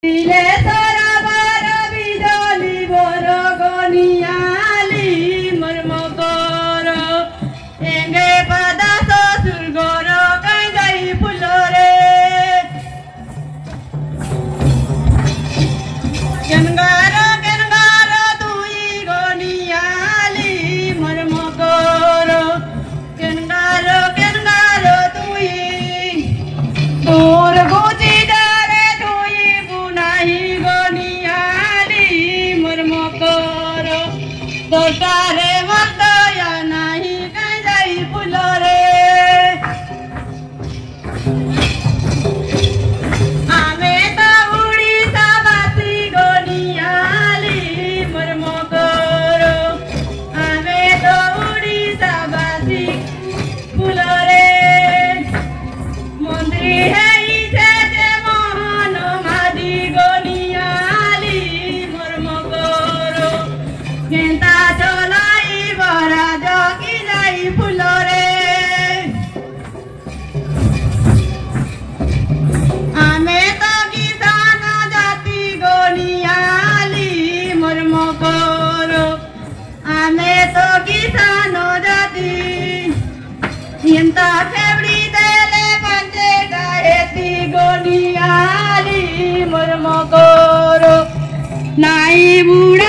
Ile sarabara bidali boro goniali marmogoro enge pada sosur goro kanjai pulore kengaro tui goniali marmogoro kengaro tui dur guji Totare mataya nahi kanjai pulore ame ta Odisha basi goniali marmogoro ame ta Odisha basi pulore mantri hei je mohan madi goniali marmogoro kenta cholai bara jogi jai pulore ame to kisan jati goniali marmogoro ame to kisan jati yenta febri dele banje gaeti goniali marmogoro nai buda